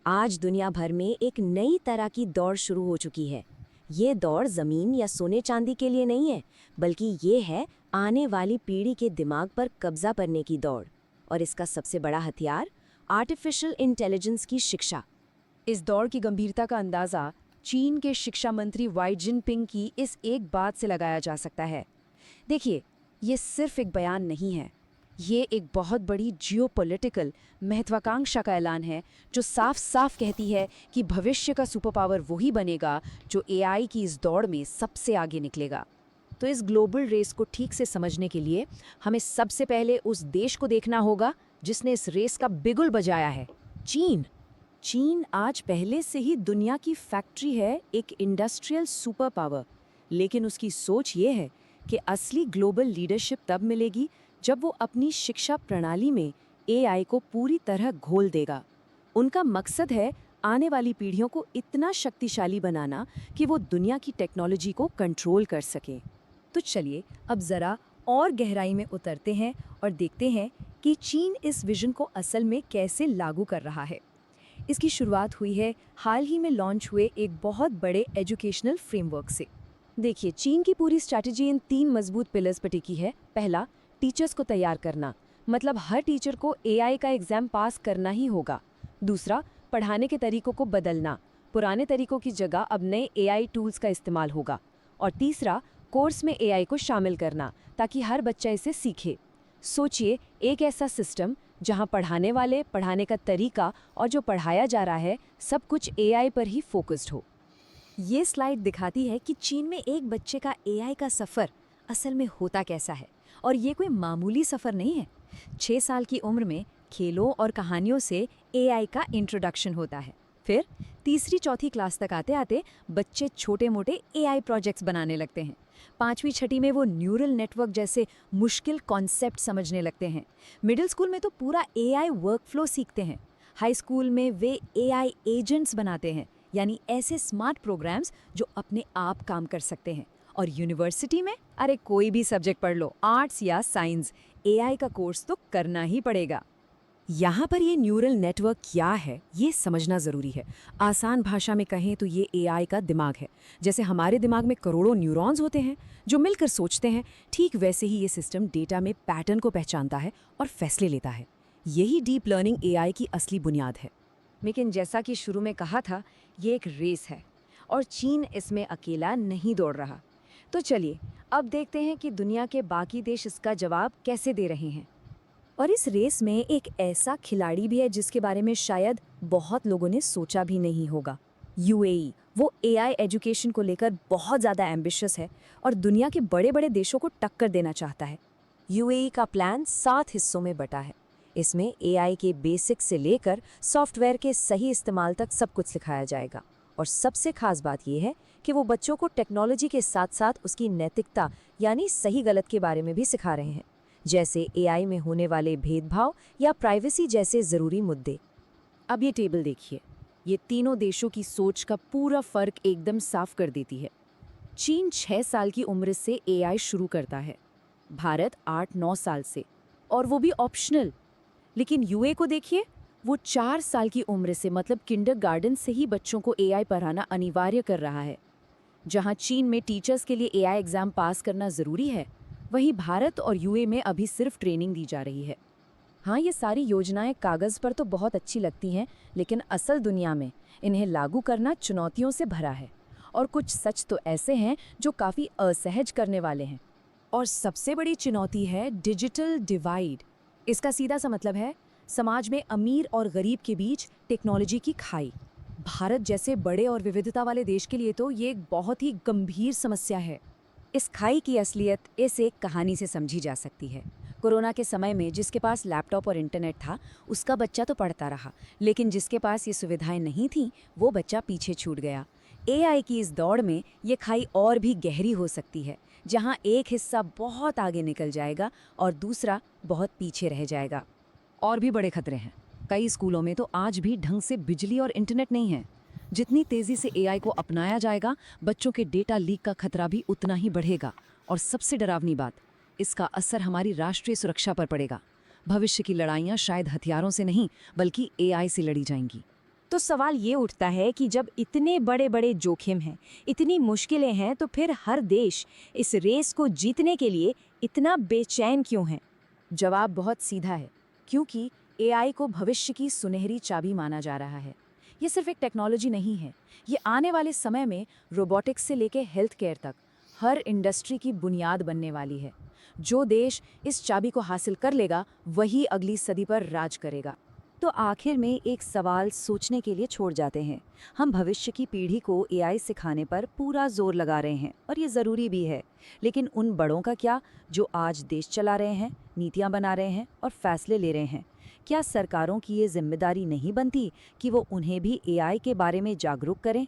आज दुनिया भर में एक नई तरह की दौड़ शुरू हो चुकी है। ये दौड़ जमीन या सोने चांदी के लिए नहीं है, बल्कि ये है आने वाली पीढ़ी के दिमाग पर कब्जा करने की दौड़। और इसका सबसे बड़ा हथियार आर्टिफिशियल इंटेलिजेंस की शिक्षा। इस दौड़ की गंभीरता का अंदाजा चीन के शिक्षा मंत्री वाई जिनपिंग की इस एक बात से लगाया जा सकता है। देखिए, ये सिर्फ एक बयान नहीं है, ये एक बहुत बड़ी जियोपॉलिटिकल महत्वाकांक्षा का ऐलान है जो साफ साफ कहती है कि भविष्य का सुपर पावर वही बनेगा जो एआई की इस दौड़ में सबसे आगे निकलेगा। तो इस ग्लोबल रेस को ठीक से समझने के लिए हमें सबसे पहले उस देश को देखना होगा जिसने इस रेस का बिगुल बजाया है, चीन। चीन आज पहले से ही दुनिया की फैक्ट्री है, एक इंडस्ट्रियल सुपर पावर। लेकिन उसकी सोच ये है कि असली ग्लोबल लीडरशिप तब मिलेगी जब वो अपनी शिक्षा प्रणाली में एआई को पूरी तरह घोल देगा। उनका मकसद है आने वाली पीढ़ियों को इतना शक्तिशाली बनाना कि वो दुनिया की टेक्नोलॉजी को कंट्रोल कर सकें। तो चलिए अब ज़रा और गहराई में उतरते हैं और देखते हैं कि चीन इस विजन को असल में कैसे लागू कर रहा है। इसकी शुरुआत हुई है हाल ही में लॉन्च हुए एक बहुत बड़े एजुकेशनल फ्रेमवर्क से। देखिए, चीन की पूरी स्ट्रैटेजी इन 3 मजबूत पिलर्स पर टिकी है। पहला, टीचर्स को तैयार करना, मतलब हर टीचर को एआई का एग्जाम पास करना ही होगा। दूसरा, पढ़ाने के तरीकों को बदलना, पुराने तरीकों की जगह अब नए एआई टूल्स का इस्तेमाल होगा। और तीसरा, कोर्स में एआई को शामिल करना ताकि हर बच्चा इसे सीखे। सोचिए, एक ऐसा सिस्टम जहां पढ़ाने वाले, पढ़ाने का तरीका और जो पढ़ाया जा रहा है सब कुछ एआई पर ही फोकस्ड हो। ये स्लाइड दिखाती है कि चीन में एक बच्चे का एआई का सफ़र असल में होता कैसा है। और ये कोई मामूली सफ़र नहीं है। 6 साल की उम्र में खेलों और कहानियों से एआई का इंट्रोडक्शन होता है। फिर तीसरी चौथी क्लास तक आते आते बच्चे छोटे मोटे एआई प्रोजेक्ट्स बनाने लगते हैं। 5वीं छठी में वो न्यूरल नेटवर्क जैसे मुश्किल कॉन्सेप्ट समझने लगते हैं। मिडिल स्कूल में तो पूरा एआई वर्कफ्लो सीखते हैं। हाई स्कूल में वे एआई एजेंट्स बनाते हैं, यानी ऐसे स्मार्ट प्रोग्राम्स जो अपने आप काम कर सकते हैं। और यूनिवर्सिटी में अरे कोई भी सब्जेक्ट पढ़ लो, आर्ट्स या साइंस, एआई का कोर्स तो करना ही पड़ेगा। यहाँ पर ये न्यूरल नेटवर्क क्या है ये समझना ज़रूरी है। आसान भाषा में कहें तो ये एआई का दिमाग है। जैसे हमारे दिमाग में करोड़ों न्यूरॉन्स होते हैं जो मिलकर सोचते हैं, ठीक वैसे ही ये सिस्टम डेटा में पैटर्न को पहचानता है और फैसले लेता है। यही डीप लर्निंग एआई की असली बुनियाद है। लेकिन जैसा कि शुरू में कहा था, ये एक रेस है और चीन इसमें अकेला नहीं दौड़ रहा। तो चलिए अब देखते हैं कि दुनिया के बाकी देश इसका जवाब कैसे दे रहे हैं। और इस रेस में एक ऐसा खिलाड़ी भी है जिसके बारे में शायद बहुत लोगों ने सोचा भी नहीं होगा, यूएई। वो एआई एजुकेशन को लेकर बहुत ज़्यादा एम्बिशियस है और दुनिया के बड़े बड़े देशों को टक्कर देना चाहता है। यूएई का प्लान 7 हिस्सों में बटा है। इसमें एआई के बेसिक से लेकर सॉफ्टवेयर के सही इस्तेमाल तक सब कुछ सिखाया जाएगा। और सबसे खास बात यह है कि वो बच्चों को टेक्नोलॉजी के साथ साथ उसकी नैतिकता यानी सही गलत के बारे में भी सिखा रहे हैं, जैसे एआई में होने वाले भेदभाव या प्राइवेसी जैसे ज़रूरी मुद्दे। अब ये टेबल देखिए, ये तीनों देशों की सोच का पूरा फर्क एकदम साफ कर देती है। चीन 6 साल की उम्र से एआई शुरू करता है, भारत 8-9 साल से, और वो भी ऑप्शनल। लेकिन यूए को देखिए, वो 4 साल की उम्र से मतलब किंडरगार्टन से ही बच्चों को एआई पढ़ाना अनिवार्य कर रहा है। जहां चीन में टीचर्स के लिए एआई एग्जाम पास करना ज़रूरी है, वहीं भारत और यूए में अभी सिर्फ ट्रेनिंग दी जा रही है। हाँ, ये सारी योजनाएं कागज़ पर तो बहुत अच्छी लगती हैं, लेकिन असल दुनिया में इन्हें लागू करना चुनौतियों से भरा है। और कुछ सच तो ऐसे हैं जो काफ़ी असहज करने वाले हैं। और सबसे बड़ी चुनौती है डिजिटल डिवाइड। इसका सीधा सा मतलब है समाज में अमीर और गरीब के बीच टेक्नोलॉजी की खाई। भारत जैसे बड़े और विविधता वाले देश के लिए तो ये एक बहुत ही गंभीर समस्या है। इस खाई की असलियत इस एक कहानी से समझी जा सकती है। कोरोना के समय में जिसके पास लैपटॉप और इंटरनेट था उसका बच्चा तो पढ़ता रहा, लेकिन जिसके पास ये सुविधाएं नहीं थीं वो बच्चा पीछे छूट गया। एआई की इस दौड़ में ये खाई और भी गहरी हो सकती है, जहां एक हिस्सा बहुत आगे निकल जाएगा और दूसरा बहुत पीछे रह जाएगा। और भी बड़े खतरे हैं। कई स्कूलों में तो आज भी ढंग से बिजली और इंटरनेट नहीं है। जितनी तेज़ी से एआई को अपनाया जाएगा, बच्चों के डेटा लीक का खतरा भी उतना ही बढ़ेगा। और सबसे डरावनी बात, इसका असर हमारी राष्ट्रीय सुरक्षा पर पड़ेगा। भविष्य की लड़ाइयाँ शायद हथियारों से नहीं बल्कि एआई से लड़ी जाएंगी। तो सवाल ये उठता है कि जब इतने बड़े बड़े जोखिम हैं, इतनी मुश्किलें हैं, तो फिर हर देश इस रेस को जीतने के लिए इतना बेचैन क्यों है? जवाब बहुत सीधा है, क्योंकि एआई को भविष्य की सुनहरी चाबी माना जा रहा है। ये सिर्फ एक टेक्नोलॉजी नहीं है, ये आने वाले समय में रोबोटिक्स से लेके हेल्थ केयर तक हर इंडस्ट्री की बुनियाद बनने वाली है। जो देश इस चाबी को हासिल कर लेगा, वही अगली सदी पर राज करेगा। तो आखिर में एक सवाल सोचने के लिए छोड़ जाते हैं। हम भविष्य की पीढ़ी को एआई सिखाने पर पूरा जोर लगा रहे हैं और ये ज़रूरी भी है, लेकिन उन बड़ों का क्या जो आज देश चला रहे हैं, नीतियां बना रहे हैं और फैसले ले रहे हैं? क्या सरकारों की ये जिम्मेदारी नहीं बनती कि वो उन्हें भी एआई के बारे में जागरूक करें?